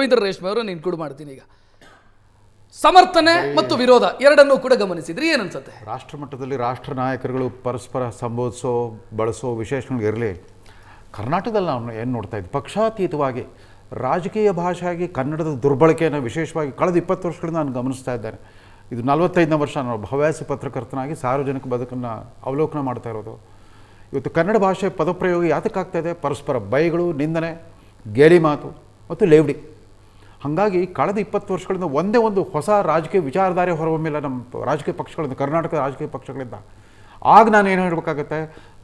ರವೀಂದ್ರ ರೇಷ್ಮೆ ಅವರು ಇನ್ಕ್ಲೂಡ್ ಮಾಡ್ತೀನಿ. ಈಗ ಸಮರ್ಥನೆ ಮತ್ತು ವಿರೋಧ ಎರಡನ್ನೂ ಕೂಡ ಗಮನಿಸಿದ್ರಿ, ಏನನ್ಸುತ್ತೆ? ರಾಷ್ಟ್ರ ಮಟ್ಟದಲ್ಲಿ ರಾಷ್ಟ್ರ ನಾಯಕರುಗಳು ಪರಸ್ಪರ ಸಂಬೋಧಿಸೋ ಬಳಸೋ ವಿಶೇಷಣಗಳಿರಲಿ. ಕರ್ನಾಟಕದಲ್ಲಿ ನಾವು ಏನು ನೋಡ್ತಾ ಇದ್ವಿ, ಪಕ್ಷಾತೀತವಾಗಿ ರಾಜಕೀಯ ಭಾಷೆಯಾಗಿ ಕನ್ನಡದ ದುರ್ಬಳಕೆಯನ್ನು ವಿಶೇಷವಾಗಿ ಕಳೆದ 20 ವರ್ಷಗಳಿಂದ ನಾನು ಗಮನಿಸ್ತಾ ಇದ್ದೇನೆ. ಇದು 45ನೇ ವರ್ಷ ನಾನು ಹವ್ಯಾಸಿ ಪತ್ರಕರ್ತನಾಗಿ ಸಾರ್ವಜನಿಕ ಬದುಕನ್ನು ಅವಲೋಕನ ಮಾಡ್ತಾ ಇರೋದು. ಇವತ್ತು ಕನ್ನಡ ಭಾಷೆ ಪದಪ್ರಯೋಗ ಯಾತಕ್ಕಾಗ್ತಾ ಇದೆ? ಪರಸ್ಪರ ಬೈಗಳು, ನಿಂದನೆ, ಗೇಲಿ ಮಾತು ಮತ್ತು ಲೇವಡಿ. ಹಾಗಾಗಿ ಕಳೆದ 20 ವರ್ಷಗಳಿಂದ ಒಂದೇ ಒಂದು ಹೊಸ ರಾಜಕೀಯ ವಿಚಾರಧಾರೆ ಹೊರಹೊಮ್ಮಿಲ್ಲ ನಮ್ಮ ರಾಜಕೀಯ ಪಕ್ಷಗಳಿಂದ, ಕರ್ನಾಟಕದ ರಾಜಕೀಯ ಪಕ್ಷಗಳಿಂದ. ಆಗ ನಾನು ಏನು ಹೇಳಬೇಕಾಗತ್ತೆ,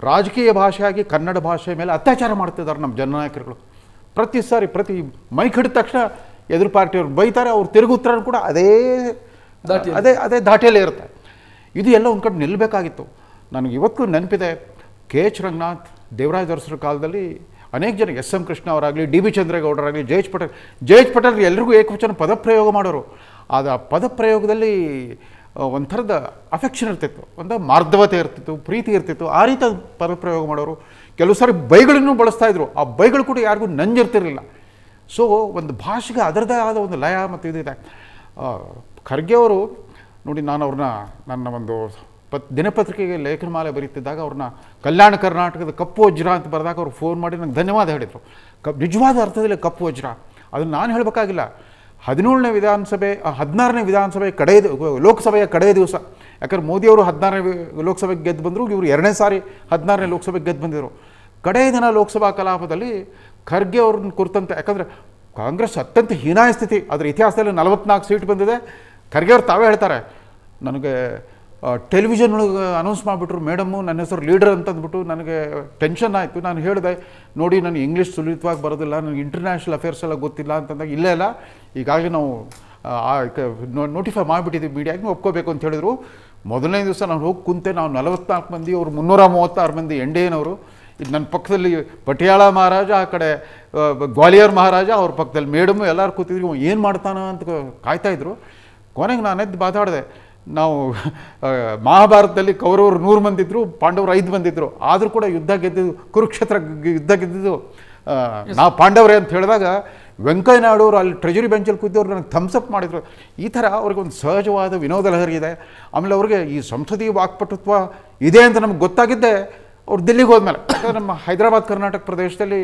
ರಾಜಕೀಯ ಭಾಷೆಯಾಗಿ ಕನ್ನಡ ಭಾಷೆ ಮೇಲೆ ಅತ್ಯಾಚಾರ ಮಾಡ್ತಿದ್ದಾರೆ ನಮ್ಮ ಜನನಾಯಕರುಗಳು. ಪ್ರತಿ ಸಾರಿ ಮೈ ಹಿಡಿದ ತಕ್ಷಣ ಎದುರು ಪಾರ್ಟಿಯವ್ರು ಬೈತಾರೆ, ಅವ್ರು ತಿರುಗುತ್ತರ ಕೂಡ ಅದೇ ದಾಟಿಯಲ್ಲೇ ಇರುತ್ತೆ. ಇದು ಎಲ್ಲ ಒಂದು ಕಡೆ ನಿಲ್ಲಬೇಕಾಗಿತ್ತು. ನನಗೆ ಇವತ್ತು ನೆನಪಿದೆ, ಕೆ ಎಚ್ ರಂಗನಾಥ್, ದೇವರಾಜ ಅರಸರ ಕಾಲದಲ್ಲಿ ಅನೇಕ ಜನ, ಎಸ್ ಎಂ ಕೃಷ್ಣ ಅವರಾಗಲಿ, ಡಿ ಬಿ ಚಂದ್ರೇಗೌಡರಾಗಲಿ, ಜೆ ಎಚ್ ಪಟೇಲ್ ಎಲ್ಲರಿಗೂ ಏಕವಚನ ಪದಪ್ರಯೋಗ ಮಾಡೋರು. ಆ ಪದಪ್ರಯೋಗದಲ್ಲಿ ಒಂಥರದ ಅಫೆಕ್ಷನ್ ಇರ್ತಿತ್ತು, ಒಂದು ಮಾರ್ಧವತೆ ಇರ್ತಿತ್ತು, ಪ್ರೀತಿ ಇರ್ತಿತ್ತು. ಆ ರೀತಿ ಪದಪ್ರಯೋಗ ಮಾಡೋರು. ಕೆಲವು ಸಾರಿ ಬೈಗಳನ್ನು ಬಳಸ್ತಾ ಇದ್ರು. ಆ ಬೈಗಳು ಕೂಡ ಯಾರಿಗೂ ನಂಜಿರ್ತಿರಲಿಲ್ಲ. ಸೊ ಒಂದು ಭಾಷೆಗೆ ಅದರದೇ ಆದ ಒಂದು ಲಯ ಮತ್ತು ಇದಿದೆ. ಖರ್ಗೆ ಅವರು ನೋಡಿ, ನಾನು ಅವ್ರನ್ನ ನನ್ನ ಒಂದು ದಿನಪತ್ರಿಕೆಗೆ ಲೇಖನ ಮಾಲೆ ಬರೀತಿದ್ದಾಗ ಅವ್ರನ್ನ ಕಲ್ಯಾಣ ಕರ್ನಾಟಕದ ಕಪ್ಪು ವಜ್ರ ಅಂತ ಬರೆದಾಗ ಅವ್ರು ಫೋನ್ ಮಾಡಿ ನಂಗೆ ಧನ್ಯವಾದ ಹೇಳಿದರು. ನಿಜವಾದ ಅರ್ಥದಲ್ಲಿ ಕಪ್ಪು ವಜ್ರ ಅದನ್ನು ನಾನು ಹೇಳಬೇಕಾಗಿಲ್ಲ. 16ನೇ ವಿಧಾನಸಭೆ 16ನೇ ವಿಧಾನಸಭೆ ಲೋಕಸಭೆಯ ಕಡೆಯ ದಿವಸ, ಯಾಕಂದ್ರೆ ಮೋದಿಯವರು 16ನೇ ಲೋಕಸಭೆಗೆ ಗೆದ್ದು ಬಂದರು, ಇವರು 2ನೇ ಸಾರಿ 16ನೇ ಲೋಕಸಭೆಗೆ ಗೆದ್ದು ಬಂದಿದ್ರು. ಕಡೆಯ ದಿನ ಲೋಕಸಭಾ ಕಲಾಪದಲ್ಲಿ ಖರ್ಗೆ ಅವ್ರನ್ನ ಕುರಿತಂತೆ, ಯಾಕಂದರೆ ಕಾಂಗ್ರೆಸ್ ಅತ್ಯಂತ ಹೀನಾಯ ಸ್ಥಿತಿ, ಅದರ ಇತಿಹಾಸದಲ್ಲಿ 44 ಸೀಟ್ ಬಂದಿದೆ. ಖರ್ಗೆ ಅವ್ರು ತಾವೇ ಹೇಳ್ತಾರೆ, ನನಗೆ ಟೆಲಿವಿಷನ್ ಒಳಗೆ ಅನೌನ್ಸ್ ಮಾಡಿಬಿಟ್ರು ಮೇಡಮ್ಮು ನನ್ನ ಹೆಸರು ಲೀಡರ್ ಅಂತಂದ್ಬಿಟ್ಟು ನನಗೆ ಟೆನ್ಷನ್ ಆಯಿತು. ನಾನು ಹೇಳಿದೆ, ನೋಡಿ ನನಗೆ ಇಂಗ್ಲೀಷ್ ಸುಲಿತವಾಗಿ ಬರೋದಿಲ್ಲ, ನನಗೆ ಇಂಟರ್ನ್ಯಾಷನಲ್ ಅಫೇರ್ಸ್ ಎಲ್ಲ ಗೊತ್ತಿಲ್ಲ ಅಂತಂದಾಗ, ಇಲ್ಲ ಇಲ್ಲ ಈಗಾಗಲೇ ನಾವು ನೋಟಿಫೈ ಮಾಡಿಬಿಟ್ಟಿದ್ದೀವಿ ಮೀಡಿಯಾಗೆ, ಒಪ್ಕೋಬೇಕು ಅಂತ ಹೇಳಿದ್ರು. ಮೊದಲನೇ ದಿವಸ ನಾನು ಹೋಗಿ ಕುಂತೆ, ನಾವು 44 ಮಂದಿ, ಅವರು 336 ಮಂದಿ ಎನ್ಡಿಎನವರು. ಇದು ನನ್ನ ಪಕ್ಕದಲ್ಲಿ ಪಟಿಯಾಳ ಮಹಾರಾಜ, ಆ ಕಡೆ ಗ್ವಾಲಿಯರ್ ಮಹಾರಾಜ, ಅವ್ರ ಪಕ್ಕದಲ್ಲಿ ಮೇಡಮ್ಮು, ಎಲ್ಲರೂ ಕೂತಿದ್ರು. ಏನು ಮಾಡ್ತಾನ ಅಂತ ಕಾಯ್ತಾಯಿದ್ರು. ಕೊನೆಗೆ ನಾನು ಎದ್ದು ಮಾತಾಡಿದೆ, ನಾವು ಮಹಾಭಾರತದಲ್ಲಿ ಕೌರವರು 100 ಮಂದಿ ಇದ್ದರು, ಪಾಂಡವರು 5 ಮಂದಿ ಇದ್ದರು, ಆದರೂ ಕೂಡ ಯುದ್ಧ ಗೆದ್ದಿದ್ದು, ಕುರುಕ್ಷೇತ್ರ ಯುದ್ಧ ಗೆದ್ದಿದ್ದು ನಾವು ಪಾಂಡವರೇ ಅಂತ ಹೇಳಿದಾಗ ವೆಂಕಯ್ಯ ನಾಯ್ಡು ಅವರು ಅಲ್ಲಿ ಟ್ರೆಜರಿ ಬೆಂಚಲ್ಲಿ ಕೂತಿದ್ದವ್ರು ನನಗೆ ಥಮ್ಸಪ್ ಮಾಡಿದರು. ಈ ಥರ ಅವ್ರಿಗೊಂದು ಸಹಜವಾದ ವಿನೋದ ಲಹರಿ ಇದೆ. ಆಮೇಲೆ ಅವ್ರಿಗೆ ಈ ಸಂಸದೀಯ ವಾಕ್ಪಟುತ್ವ ಇದೆ ಅಂತ ನಮ್ಗೆ ಗೊತ್ತಾಗಿದ್ದೆ ಅವ್ರು ದಿಲ್ಲಿಗೆ ಹೋದ್ಮೇಲೆ. ಯಾಕಂದರೆ ನಮ್ಮ ಹೈದರಾಬಾದ್ ಕರ್ನಾಟಕ ಪ್ರದೇಶದಲ್ಲಿ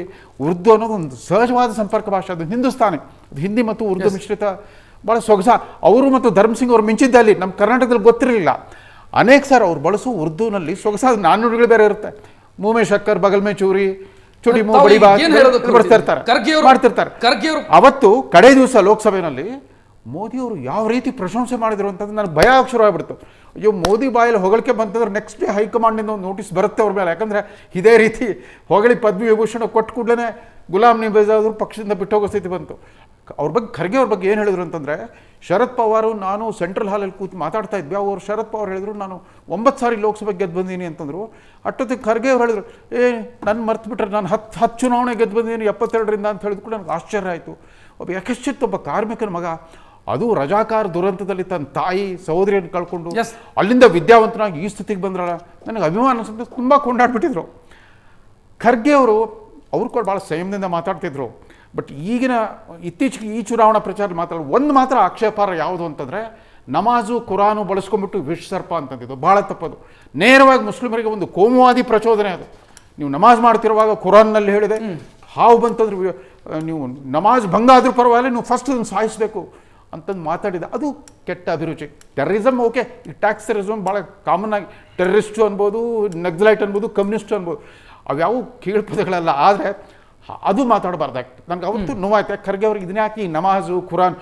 ಉರ್ದು ಅನ್ನೋದು ಒಂದು ಸಹಜವಾದ ಸಂಪರ್ಕ ಭಾಷೆ. ಅದು ಹಿಂದೂಸ್ತಾನಿ, ಅದು ಹಿಂದಿ ಮತ್ತು ಉರ್ದು ಮಿಶ್ರಿತ, ಭಾಳ ಸೊಗಸ. ಅವರು ಮತ್ತು ಧರ್ಮ್ ಸಿಂಗ್ ಅವರು ಮಿಂಚಿದ್ದೆ ಅಲ್ಲಿ, ನಮ್ಮ ಕರ್ನಾಟಕದಲ್ಲಿ ಗೊತ್ತಿರಲಿಲ್ಲ. ಅನೇಕ ಸಾರ್ ಅವ್ರು ಬಳಸೋ ಉರ್ದುನಲ್ಲಿ ಸೊಗಸಾದ ನಾಣ್ಣುಡಿಗಳು ಬೇರೆ ಇರುತ್ತೆ. ಮೂಮೆ ಶಕ್ಕರ್, ಬಗಲ್ ಮೇ ಚೂರಿ, ಚುಡಿ ಮೂ ಬಡಿ ಮಾಡ್ತಿರ್ತಾರೆ. ಅವತ್ತು ಕಡೆ ದಿವಸ ಲೋಕಸಭೆಯಲ್ಲಿ ಮೋದಿಯವರು ಯಾವ ರೀತಿ ಪ್ರಶಂಸೆ ಮಾಡಿದ್ರು ಅಂತಂದ್ರೆ ನನಗೆ ಭಯ ಶುರು ಆಗ್ಬಿಡ್ತು. ಅಯ್ಯೋ, ಮೋದಿ ಬಾಯಲ್ಲಿ ಹೊಗಳಿಕೆ ಬಂತಂದ್ರೆ ನೆಕ್ಸ್ಟ್ ಡೇ ಹೈಕಮಾಂಡಿಂದ ಒಂದು ನೋಟಿಸ್ ಬರುತ್ತೆ ಅವ್ರ ಮೇಲೆ. ಯಾಕಂದರೆ ಇದೇ ರೀತಿ ಹೊಗಳಿ ಪದ್ಮ ವಿಭೂಷಣ ಕೊಟ್ಟು ಕೂಡಲೇ ಗುಲಾಂ ನಬಿ ಆಜಾದ್ ಪಕ್ಷದಿಂದ ಬಿಟ್ಟೋಗೋ ಸ್ಥಿತಿ ಬಂತು. ಅವ್ರ ಬಗ್ಗೆ, ಖರ್ಗೆ ಅವ್ರ ಬಗ್ಗೆ ಏನು ಹೇಳಿದ್ರು ಅಂತಂದರೆ, ಶರದ್ ಪವಾರು ನಾನು ಸೆಂಟ್ರಲ್ ಹಾಲಲ್ಲಿ ಕೂತು ಮಾತಾಡ್ತಾ ಇದ್ವಿ. ಅವರು ಶರದ್ ಪವಾರ್ ಹೇಳಿದ್ರು ನಾನು 9 ಸಾರಿ ಲೋಕಸಭೆಗೆ ಗೆದ್ದು ಬಂದೀನಿ ಅಂತಂದರು. ಅಷ್ಟೊತ್ತಿಗೆ ಖರ್ಗೆ ಅವ್ರು ಹೇಳಿದ್ರು, ನನ್ನ ಮರ್ತು ಬಿಟ್ರೆ ನಾನು 10 ಚುನಾವಣೆ ಗೆದ್ದು ಬಂದೀನಿ 72ರಿಂದ ಅಂತ ಹೇಳಿದ್ರು ಕೂಡ ನನಗೆ ಆಶ್ಚರ್ಯ ಆಯಿತು. ಒಬ್ಬ ಯಕಶ್ಚಿತ್ ಒಬ್ಬ ಕಾರ್ಮಿಕನ ಮಗ, ಅದು ರಜಾಕಾರ ದುರಂತದಲ್ಲಿ ತನ್ನ ತಾಯಿ ಸಹೋದರಿಯನ್ನು ಕಳ್ಕೊಂಡು ಅಲ್ಲಿಂದ ವಿದ್ಯಾವಂತನಾಗಿ ಈ ಸ್ಥಿತಿಗೆ ಬಂದ್ರಲ್ಲ, ನನಗೆ ಅಭಿಮಾನ ಅನ್ಸುತ್ತೆ. ತುಂಬ ಕೊಂಡಾಡ್ಬಿಟ್ಟಿದ್ರು ಖರ್ಗೆ ಅವರು. ಅವ್ರು ಕೂಡ ಭಾಳ ಸಂಯಮದಿಂದ ಮಾತಾಡ್ತಿದ್ರು. ಬಟ್ ಇತ್ತೀಚೆಗೆ ಈ ಚುನಾವಣಾ ಪ್ರಚಾರ ಒಂದು ಮಾತ್ರ ಆಕ್ಷೇಪಾರ್ಹ ಯಾವುದು ಅಂತಂದರೆ, ನಮಾಜು ಕುರಾನು ಬಳಸ್ಕೊಂಡ್ಬಿಟ್ಟು ವಿಶ್ವಸರ್ಪ ಅಂತಂದಿದ್ದು ಭಾಳ ತಪ್ಪದು. ನೇರವಾಗಿ ಮುಸ್ಲಿಮರಿಗೆ ಒಂದು ಕೋಮುವಾದಿ ಪ್ರಚೋದನೆ ಅದು. ನೀವು ನಮಾಜ್ ಮಾಡ್ತಿರುವಾಗ ಕುರಾನ್ನಲ್ಲಿ ಹೇಳಿದೆ, ಹಾವು ಬಂತಂದ್ರೆ ನೀವು ನಮಾಜ್ ಭಂಗ ಆದ್ರೂ ಪರವಾಗಿಲ್ಲ, ನೀವು ಫಸ್ಟ್ ಅದನ್ನು ಸಾಯಿಸಬೇಕು ಅಂತಂದು ಮಾತಾಡಿದ. ಅದು ಕೆಟ್ಟ ಅಭಿರುಚಿ. ಟೆರರಿಸಮ್ ಓಕೆ, ಈ ಟ್ಯಾಕ್ಸ್ ಟೆರರಿಸಮ್ ಭಾಳ ಕಾಮನ್ ಆಗಿ ಟೆರರಿಸ್ಟು ಅನ್ಬೋದು, ನಕ್ಸಲೈಟ್ ಅನ್ಬೋದು, ಕಮ್ಯುನಿಸ್ಟು ಅನ್ಬೋದು, ಅವ್ಯಾವು ಕೀಳು ಪದಗಳಲ್ಲ. ಆದರೆ ಅದು ಮಾತಾಡಬಾರ್ದಾಗ್ತದೆ. ನನಗೆ ಅವತ್ತು ನೋವಾಯ್ತು. ಖರ್ಗೆ ಅವ್ರಿಗೆ ಇದನ್ನ ಯಾಕೆ, ಈ ನಮಾಜು ಕುರಾನ್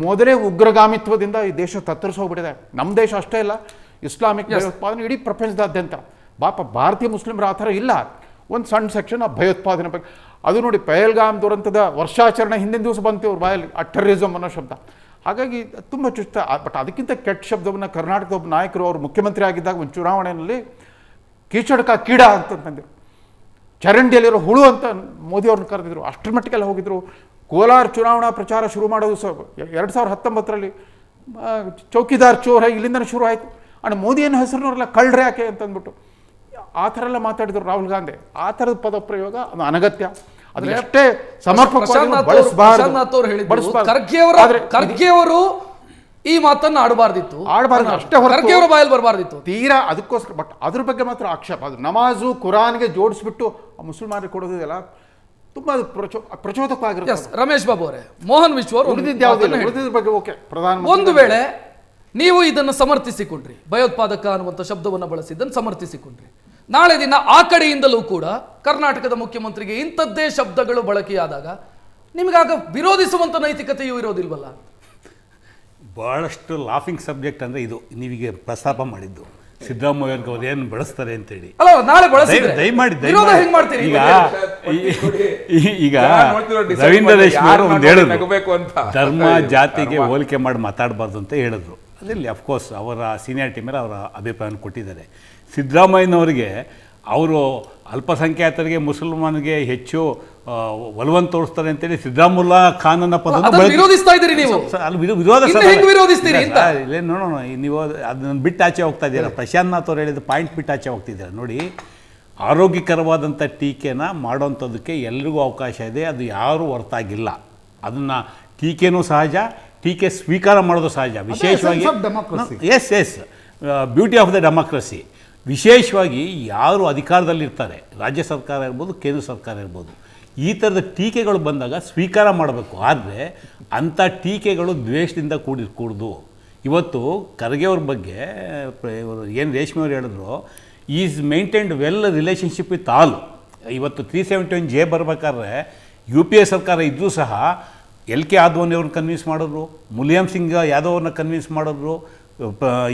ಮೊದಲೇ ಉಗ್ರಗಾಮಿತ್ವದಿಂದ ಈ ದೇಶ ತತ್ತರಿಸೋಗ್ಬಿಟ್ಟಿದೆ. ನಮ್ಮ ದೇಶ ಅಷ್ಟೇ ಇಲ್ಲ, ಇಸ್ಲಾಮಿಕ್ ಭಯೋತ್ಪಾದನೆ ಇಡೀ ಪ್ರಪಂಚದಾದ್ಯಂತ. ಭಾರತೀಯ ಮುಸ್ಲಿಮರು ಆ ಥರ ಇಲ್ಲ. ಒಂದು ಸಣ್ಣ ಸೆಕ್ಷನ್ ಆ ಭಯೋತ್ಪಾದನೆ ಬಗ್ಗೆ. ಅದು ನೋಡಿ, ಪಹಲ್ಗಾಮ್ ದುರಂತದ ವರ್ಷಾಚರಣೆ ಹಿಂದಿನ ದಿವಸ ಬಂತು ಅವ್ರ ಬಾಯಲ್ಲಿ ಆ ಟೆರರಿಸಮ್ ಅನ್ನೋ ಶಬ್ದ. ಹಾಗಾಗಿ ತುಂಬ ಚುಷ್ಟ. ಬಟ್ ಅದಕ್ಕಿಂತ ಕೆಟ್ಟ ಶಬ್ದವನ್ನು ಕರ್ನಾಟಕದ ಒಬ್ಬ ನಾಯಕರು ಅವರು ಮುಖ್ಯಮಂತ್ರಿ ಆಗಿದ್ದಾಗ ಒಂದು ಚುನಾವಣೆಯಲ್ಲಿ ಕೀಚಡ್ಕ ಕೀಡ ಅಂತಂದಿದ್ರು. ಚರಂಡಿಯಲ್ಲಿರೋ ಹುಳು ಅಂತ ಮೋದಿ ಅವ್ರನ್ನ ಕರೆದಿದ್ರು. ಅಷ್ಟರ ಮಟ್ಟಿಗೆಲ್ಲ ಹೋಗಿದ್ರು. ಕೋಲಾರ ಚುನಾವಣಾ ಪ್ರಚಾರ ಶುರು ಮಾಡೋದು 2019ರಲ್ಲಿ ಚೌಕಿದಾರ್ ಚೋರ್ ಇಲ್ಲಿಂದನೇ ಶುರು ಆಯಿತು. ಆ್ಯಂಡ್ ಮೋದಿಯನ್ನು ಹೆಸರಿನವರೆಲ್ಲ ಕಳ್ಳರೆ ಯಾಕೆ ಅಂತಂದ್ಬಿಟ್ಟು ಆ ಥರ ಎಲ್ಲ ಮಾತಾಡಿದ್ರು ರಾಹುಲ್ ಗಾಂಧಿ. ಆ ಥರದ ಪದಪ್ರಯೋಗ ಅದು ಅನಗತ್ಯ. ಅದು ಎಷ್ಟೇ ಸಮರ್ಪಕವಾಗಿ ಪ್ರಶಾಂತ್ ಅವ್ರು ಹೇಳಿದ್ರು ಖರ್ಗೆ ಅವರು ಈ ಮಾತನ್ನ ಆಡಬಾರ್ದಿತ್ತು, ಅಷ್ಟೇ ಖರ್ಗೆ ಅವರ ಬಾಯಲ್ಲಿ ಬರಬಾರ್ದಿತ್ತು ತೀರಾ. ಅದಕ್ಕೋಸ್ಕರ ಬಟ್ ಅದ್ರ ಬಗ್ಗೆ ಮಾತ್ರ ಆಕ್ಷೇಪ. ಅದು ನಮಾಜು ಕುರಾನ್ಗೆ ಜೋಡಿಸ್ಬಿಟ್ಟು ಮುಸಲ್ಮಾನರಿಗೆ ಕೊಡೋದಿದೆಲ್ಲ ತುಂಬಾ ಪ್ರಚೋದಕವಾಗಿರುತ್ತೆ. ರಮೇಶ್ ಬಾಬು ಅವರೇ, ಮೋಹನ್ ವಿಶ್ವ ಅವರು ಉಳಿದಿದ್ದ ಬಗ್ಗೆ ಓಕೆ, ಪ್ರಧಾನಮಂತ್ರಿ ಒಂದು ವೇಳೆ ನೀವು ಇದನ್ನು ಸಮರ್ಥಿಸಿಕೊಂಡ್ರಿ, ಭಯೋತ್ಪಾದಕ ಅನ್ನುವಂಥ ಶಬ್ದವನ್ನು ಬಳಸಿದ್ದನ್ನು ಸಮರ್ಥಿಸಿಕೊಂಡ್ರಿ, ನಾಳೆ ದಿನ ಆ ಕಡೆಯಿಂದಲೂ ಕೂಡ ಕರ್ನಾಟಕದ ಮುಖ್ಯಮಂತ್ರಿಗೆ ಇಂಥದ್ದೇ ಶಬ್ದಗಳು ಬಳಕೆಯಾದಾಗ ನಿಮಗಾಗ ವಿರೋಧಿಸುವಂಥ ನೈತಿಕತೆಯೂ ಇರೋದಿಲ್ವಲ್ಲ? ಭಾಳಷ್ಟು ಲಾಫಿಂಗ್ ಸಬ್ಜೆಕ್ಟ್ ಅಂದರೆ ಇದು ನೀವೀಗ ಪ್ರಸ್ತಾಪ ಮಾಡಿದ್ದು ಸಿದ್ದರಾಮಯ್ಯ ಅವ್ರು ಏನು ಬಳಸ್ತಾರೆ ಅಂತೇಳಿ. ಅಲ್ಲ, ನಾಳೆ ಬಳಸಿದ್ರೆ ದಯಮಾಡಿ ಈಗ ರವೀಂದ್ರ ರೇಷ್ಮೆ ಅವರು ಒಂದು ಹೇಳಿದ್ರು, ಧರ್ಮ ಜಾತಿಗೆ ಹೋಲಿಕೆ ಮಾಡಿ ಮಾತಾಡಬಾರ್ದು ಅಂತ ಹೇಳಿದ್ರು. ಅದರಲ್ಲಿ ಅಫ್ಕೋರ್ಸ್ ಅವರ ಸೀನಿಯಾರಿಟಿ ಮೇಲೆ ಅವರ ಅಭಿಪ್ರಾಯವನ್ನು ಕೊಟ್ಟಿದ್ದಾರೆ. ಸಿದ್ದರಾಮಯ್ಯನವರಿಗೆ ಅವರು ಅಲ್ಪಸಂಖ್ಯಾತರಿಗೆ ಮುಸಲ್ಮಾನಿಗೆ ಹೆಚ್ಚು ಒಲವನ್ನು ತೋರಿಸ್ತಾರೆ ಅಂತೇಳಿ ಸಿದ್ದರಾಮುಲ್ಲಾ ಖಾನ್ ಅನ್ನೋ ಪದ ವಿರೋಧಿಸ್ತಾ ಇದ್ದೀರಿ ನೀವು. ವಿರೋಧಿಸ್ತೀರಿ ನೋಡೋಣ, ನೀವು ಅದನ್ನ ಬಿಟ್ಟು ಆಚೆ ಹೋಗ್ತಾ ಇದ್ದೀರಾ. ಪ್ರಶಾಂತ್ ನಾಥ್ ಅವ್ರು ಹೇಳಿದ ಪಾಯಿಂಟ್ ಬಿಟ್ಟು ಆಚೆ ಹೋಗ್ತಿದ್ದೀರಾ. ನೋಡಿ, ಆರೋಗ್ಯಕರವಾದಂಥ ಟೀಕೆನ ಮಾಡೋವಂಥದ್ದಕ್ಕೆ ಎಲ್ರಿಗೂ ಅವಕಾಶ ಇದೆ, ಅದು ಯಾರೂ ಹೊರತಾಗಿಲ್ಲ. ಅದನ್ನು ಟೀಕೆನೂ ಸಹಜ, ಟೀಕೆ ಸ್ವೀಕಾರ ಮಾಡೋದು ಸಹಜ. ವಿಶೇಷವಾಗಿ as beauty of the democracy. ವಿಶೇಷವಾಗಿ ಯಾರು ಅಧಿಕಾರದಲ್ಲಿರ್ತಾರೆ, ರಾಜ್ಯ ಸರ್ಕಾರ ಇರ್ಬೋದು, ಕೇಂದ್ರ ಸರ್ಕಾರ ಇರ್ಬೋದು, ಈ ಥರದ ಟೀಕೆಗಳು ಬಂದಾಗ ಸ್ವೀಕಾರ ಮಾಡಬೇಕು. ಆದರೆ ಅಂಥ ಟೀಕೆಗಳು ದ್ವೇಷದಿಂದ ಕೂಡ್ದು. ಇವತ್ತು ಖರ್ಗೆ ಅವ್ರ ಬಗ್ಗೆ ಏನು ರೇಷ್ಮೆ ಅವ್ರು ಹೇಳಿದ್ರು, is maintained well relationship with all. ಇವತ್ತು 371J ಬರಬೇಕಾದ್ರೆ UPA ಸರ್ಕಾರ ಇದ್ದರೂ ಸಹ LK ಆದ್ವಾನಿ ಅವ್ರನ್ನ ಕನ್ವಿನ್ಸ್ ಮಾಡಿದ್ರು, ಮುಲಾಯಂ ಸಿಂಗ್ ಯಾದವ್ ಅವ್ರನ್ನ ಕನ್ವಿನ್ಸ್ ಮಾಡಿದ್ರು,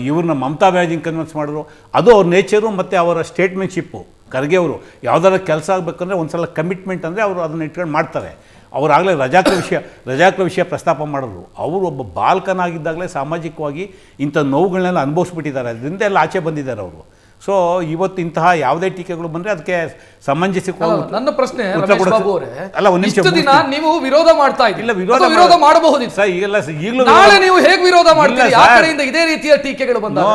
ಇವ್ರನ್ನ ಮಮತಾ ಬ್ಯಾನರ್ಜಿನ ಕನ್ವಿನ್ಸ್ ಮಾಡಿದ್ರು. ಅದು ಅವ್ರ ನೇಚರು ಮತ್ತು ಅವರ ಸ್ಟೇಟ್ಮೆಂಟ್ಶಿಪ್ಪು. ಖರ್ಗೆ ಅವರು ಯಾವುದಾದ್ರು ಕೆಲಸ ಆಗಬೇಕಂದ್ರೆ ಒಂದು ಸಲ ಕಮಿಟ್ಮೆಂಟ್ ಅಂದರೆ ಅವರು ಅದನ್ನು ಇಟ್ಕೊಂಡು ಮಾಡ್ತಾರೆ. ಅವರಾಗಲೇ ರಜಾಕರ ವಿಷಯ ಪ್ರಸ್ತಾಪ ಮಾಡಿದ್ರು. ಅವರು ಒಬ್ಬ ಬಾಲಕನಾಗಿದ್ದಾಗಲೇ ಸಾಮಾಜಿಕವಾಗಿ ಇಂಥ ನೋವುಗಳನ್ನೆಲ್ಲ ಅನುಭವಿಸ್ಬಿಟ್ಟಿದ್ದಾರೆ, ಅದರಿಂದ ಎಲ್ಲ ಆಚೆ ಬಂದಿದ್ದಾರೆ ಅವರು. ಸೊ ಇವತ್ತು ಇಂತಹ ಯಾವುದೇ ಟೀಕೆಗಳು ಬಂದರೆ ಅದಕ್ಕೆ ಸಮಂಜಸವಾಗಿ ನನ್ನ ಪ್ರಶ್ನೆ ಅಲ್ಲ, ಒಂದು ನಿಮಿಷ, ನೀವು ವಿರೋಧ ಮಾಡ್ತಾ ಇಲ್ಲ, ವಿರೋಧ ಮಾಡಬಹುದಿತ್ತು ಸರ್. ಈಗಲೂ ನಾಳೆ ನೀವು ಹೇಗೆ ವಿರೋಧ ಮಾಡ್ತೀರಿ? ಆ ಕಡೆಯಿಂದ ಇದೇ ರೀತಿಯ ಟೀಕೆಗಳು ಬಂದಾಗ,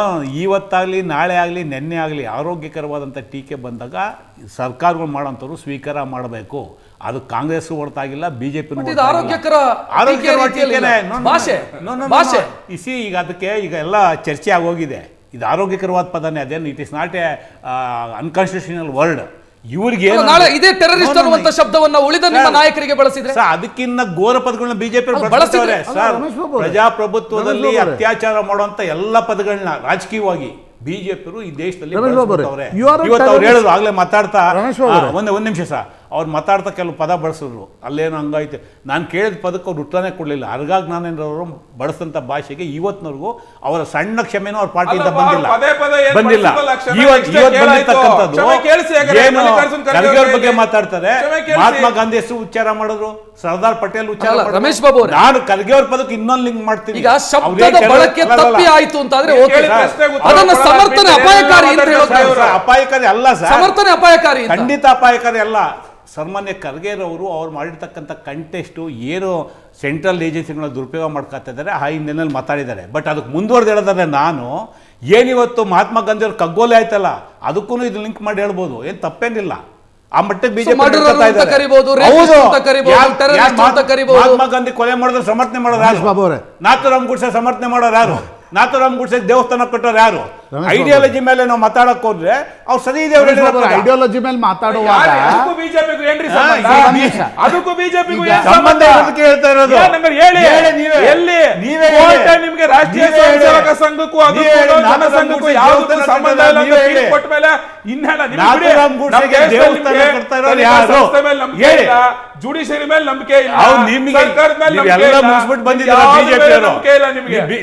ಇವತ್ತಾಗಲಿ ನಾಳೆ ಆಗಲಿ ನೆನ್ನೆ ಆಗಲಿ ಆರೋಗ್ಯಕರವಾದಂಥ ಟೀಕೆ ಬಂದಾಗ ಸರ್ಕಾರಗಳು ಮಾಡೋಂಥವ್ರು ಸ್ವೀಕಾರ ಮಾಡಬೇಕು. ಅದು ಕಾಂಗ್ರೆಸ್ ಹೊರತಾಗಿಲ್ಲ, ಬಿಜೆಪಿ ಆರೋಗ್ಯಕರ ಭಾಷೆ ಇಸಿ. ಈಗ ಅದಕ್ಕೆ ಈಗ ಎಲ್ಲ ಚರ್ಚೆ ಆಗೋಗಿದೆ. ಇದು ಆರೋಗ್ಯಕರವಾದ ಪದನೇ, ಅದೇನು it is not A unconstitutional word. ಇವ್ರಿಗೆ ನಾಳೆ ಇದೇ ಟೆರರಿಸ್ಟ್ ಅನ್ನುವಂತ ಶಬ್ದವನ್ನ ಉಳಿದ ನಿಮ್ಮ ನಾಯಕರಿಗೆ ಬಳಸಿದ್ರೆ ಅದಕ್ಕಿಂತ ಘೋರ ಪದಗಳನ್ನ ಬಿಜೆಪಿ ಬಳಸ್ತಾರೆ ಸರ್. ಪ್ರಜಾಪ್ರಭುತ್ವದಲ್ಲಿ ಅತ್ಯಾಚಾರ ಮಾಡುವಂತ ಎಲ್ಲ ಪದಗಳನ್ನ ರಾಜಕೀಯವಾಗಿ ಬಿಜೆಪಿಯರು ಈ ದೇಶದಲ್ಲಿ ಇವತ್ತು ಅವ್ರು ಹೇಳಿದ್ರು. ಆಗ್ಲೇ ಮಾತಾಡ್ತಾ ಒಂದ್ ನಿಮಿಷ ಸರ್, ಅವ್ರು ಮಾತಾಡ್ತಾ ಕೆಲವು ಪದ ಬಳಸಿದ್ರು. ಅಲ್ಲೇನು ಹಂಗಾಯ್ತು, ನಾನು ಕೇಳಿದ ಪದಕ್ಕೆ ಅವ್ರು ಉತ್ತರನೇ ಕೊಡಲಿಲ್ಲ. ಅರ್ಗ ಜ್ಞಾನೇಂದ್ರವರು ಬಳಸಿದಂಥ ಭಾಷೆಗೆ ಇವತ್ತಿನವರೆಗೂ ಅವರ ಸಣ್ಣ ಕ್ಷಮೆನೂ ಅವ್ರ ಪಾರ್ಟಿಯಿಂದ ಬಂದಿಲ್ಲ. ಇವತ್ತು ಬಂದಿರ್ತಕ್ಕಂಥದ್ದು ಏನು ಖರ್ಗೆ ಅವ್ರ ಬಗ್ಗೆ ಮಾತಾಡ್ತಾರೆ, ಮಹಾತ್ಮ ಗಾಂಧಿ ಹೆಸರು ಉಚ್ಚಾರ ಮಾಡಿದ್ರು, ಸರ್ದಾರ್ ಪಟೇಲ್ ಉಚ್ಚಾರ. ರಮೇಶ್ ಬಾಬು ನಾನು ಖರ್ಗೆ ಅವ್ರ ಪದಕ್ಕೆ ಇನ್ನೊಂದು ಲಿಂಕ್ ಮಾಡ್ತೀನಿ. ಈಗ ಶಬ್ದದ ಬಳಕೆ ತಪ್ಪಿ ಆಯ್ತು ಅಂತಾದ್ರೆ ಅದನ್ನ ಸಮರ್ಥನೆ ಅಪಾಯಕಾರಿ ಅಂತ ಹೇಳೋದು ಅಪಾಯಕಾರಿ ಅಲ್ಲ ಸರ್, ಸಮರ್ಥನೆ ಅಪಾಯಕಾರಿ, ಖಂಡಿತ ಅಪಾಯಕಾರಿ ಅಲ್ಲ. ಸನ್ಮಾನ್ಯ ಖರ್ಗೆರವರು ಅವ್ರು ಮಾಡಿರ್ತಕ್ಕಂಥ ಕಂಟೆಸ್ಟು ಏನು ಸೆಂಟ್ರಲ್ ಏಜೆನ್ಸಿಗಳನ್ನ ದುರುಪಯೋಗ ಮಾಡ್ಕೊತಾ ಇದ್ದಾರೆ ಆ ಹಿನ್ನೆಲೆಯಲ್ಲಿ ಮಾತಾಡಿದ್ದಾರೆ. ಬಟ್ ಅದಕ್ಕೆ ಮುಂದುವರೆದು ಹೇಳಿದ್ರೆ ನಾನು ಏನಿವತ್ತು ಮಹಾತ್ಮ ಗಾಂಧಿ ಅವ್ರ ಕಗ್ಗೋಲೆ ಆಯ್ತಲ್ಲ, ಅದಕ್ಕೂ ಇದು ಲಿಂಕ್ ಮಾಡಿ ಹೇಳ್ಬೋದು, ಏನು ತಪ್ಪೇನಿಲ್ಲ. ಆ ಮಟ್ಟಕ್ಕೆ ಬಿಜೆಪಿ ಮಹಾತ್ಮ ಗಾಂಧಿ ಕೊಲೆ ಮಾಡಿದ್ರೆ ಸಮರ್ಥನೆ ಮಾಡೋರು ಯಾರು? ನಾಥುರಾಮ್ ಗೋಡ್ಸೆ ಸಮರ್ಥನೆ ಮಾಡೋರು ಯಾರು? ನಾಥುರಾಮ್ ಗೋಡ್ಸೆ ದೇವಸ್ಥಾನ ಕಟ್ಟೋರು ಯಾರು? ಐಡಿಯಾಲಜಿ ಮೇಲೆ ನಾವು ಮಾತಾಡಕ್ ಹೋದ್ರೆ ಅವ್ರು ಸರಿ ಇದೆ. ಐಡಿಯಾಲಜಿ ಮೇಲೆ ಮಾತಾಡುವಾಗ ಅದಕ್ಕೂ ಬಿಜೆಪಿಗೂ ಸಂಬಂಧ ಹೇಳ್ತಾ ಇರೋದು. ನಿಮಗೆ ರಾಷ್ಟ್ರೀಯ ಸ್ವಯಂ ಸೇವಕ ಸಂಘಕ್ಕೂ ಜನಸಂಘಕ್ಕೂ ಯಾವುದಕ್ಕೂ ಸಂಬಂಧ ಇಲ್ಲ ಕೊಟ್ಟ ಮೇಲೆ ಜುಡಿಷಿಯರಿ ಮೇಲೆ ನಂಬಿಕೆ ಇಲ್ಲ,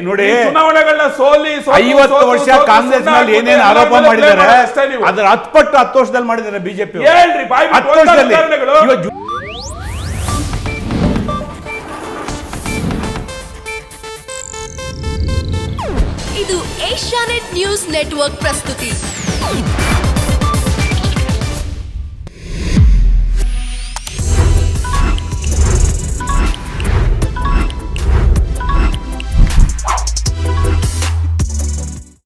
ನೋಡಿ ಚುನಾವಣೆಗಳನ್ನ ಸೋಲಿ 50 ವರ್ಷ ಕಾಂಗ್ರೆಸ್ ಮೇಲೆ ಏನೇನು ಆರೋಪ ಮಾಡಿದ್ದಾರೆ ಅದರ 10 ಪಟ್ಟು 10 ವರ್ಷದಲ್ಲಿ ಮಾಡಿದ್ದಾರೆ ಬಿಜೆಪಿ. 10 ವರ್ಷದಲ್ಲಿ ಇದು ಏಷ್ಯಾನೆಟ್ ನ್ಯೂಸ್ ನೆಟ್ವರ್ಕ್ ಪ್ರಸ್ತುತಿ.